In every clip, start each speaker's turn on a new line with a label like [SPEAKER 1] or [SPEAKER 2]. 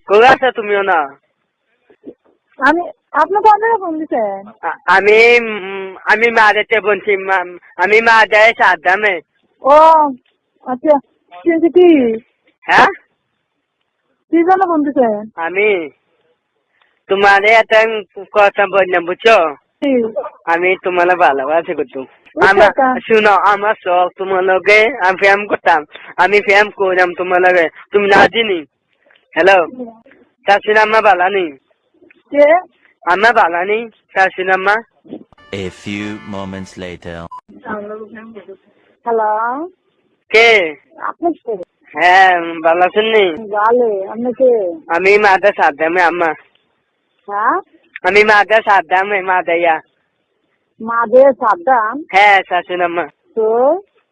[SPEAKER 1] কোথায় আছো তুমিও না?
[SPEAKER 2] আমি আপনি কোন জায়গায় ফোন দিচ্ছেন?
[SPEAKER 1] আমি আমি মাঝে বলছি, আমি মাঝে সাদ্দামে।
[SPEAKER 2] ও আচ্ছা, কিন্তু কি
[SPEAKER 1] হ্যাঁ,
[SPEAKER 2] কি জন্য ফোন দিচ্ছেন?
[SPEAKER 1] আমি তোমার একটা কথা বললাম, বুঝছো?
[SPEAKER 2] কি?
[SPEAKER 1] আমি তোমার ভালোবাসি করতো।
[SPEAKER 2] বুঝছো কা?
[SPEAKER 1] শুনো, আমার শখ তোমার লগে আমি প্রেম করতাম। আমি প্রেম করলাম তোমার লগে, তুমি না চিনি। হ্যালো, শাশুড়ি আম্মা বালানি?
[SPEAKER 2] কে?
[SPEAKER 1] আম্মা বালানি, শাশুড়ি আম্মা?
[SPEAKER 3] A few moments later.
[SPEAKER 2] Hello,
[SPEAKER 1] কে?
[SPEAKER 2] আপনি কে?
[SPEAKER 1] হ্যাঁ, ভালো আছেন নি?
[SPEAKER 2] ভালো, আপনি কে?
[SPEAKER 1] আমি মাদা সাদ্দামে আম্মা।
[SPEAKER 2] হ্যাঁ,
[SPEAKER 1] আমি মাদা সাদ্দামে মাদাইয়া।
[SPEAKER 2] মাদে সাদ্দাম।
[SPEAKER 1] হ্যাঁ, শাশুড়ি আম্মা।
[SPEAKER 2] তো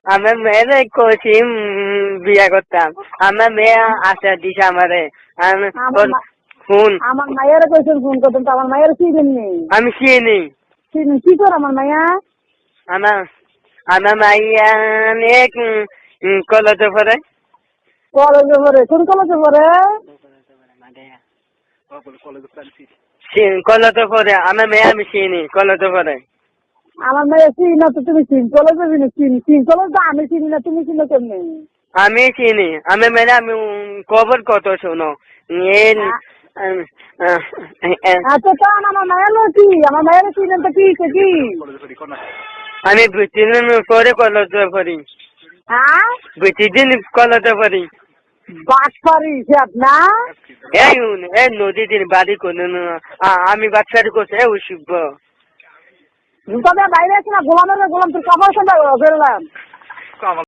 [SPEAKER 1] আমার মেয়ের কইছি বিয়া করতাম। আমার মেয়ে আশা দিছে আমারে। ফোন
[SPEAKER 2] আমার মায়ের কইছেন ফোন করতেন, তো আমার মায়ের চিনেন নি?
[SPEAKER 1] আমি চিনি।
[SPEAKER 2] চিনেন কি করে আমার মায়া?
[SPEAKER 1] আমার আমার মাইয়া অনেক কলেজে পড়ে।
[SPEAKER 2] কলেজে পড়ে? কোন কলেজে পড়ে?
[SPEAKER 1] কলেজে পড়ে আমার মেয়ে, আমি চিনি কলেজে পড়ে।
[SPEAKER 2] আমার মেয়ে চিনি না তো তুমি চিন কলেজে চিনি চিন কলেজ তো আমি চিনি না, তুমি চিনো কেমনি?
[SPEAKER 1] আমি চিনি আমি মেয়ে, আমি খবর কত শোনো।
[SPEAKER 2] আচ্ছা, তো আমার মায়ের কি? আমার মায়ের চিনেন তো কি কি?
[SPEAKER 1] আমি বুঝছিলাম পরে কলেজে পড়ি।
[SPEAKER 2] হ্যাঁ,
[SPEAKER 1] বুঝছিদিন কলেজে পড়ি।
[SPEAKER 2] বাটপারি হিসাব না?
[SPEAKER 1] এই নদী দিন বাড়ি কোন আমি বাচ্চারি করছি অসুখ।
[SPEAKER 2] তবে বাইরে আছে না, গোলামের গোলাম তোর কাপড় বেরোলাম।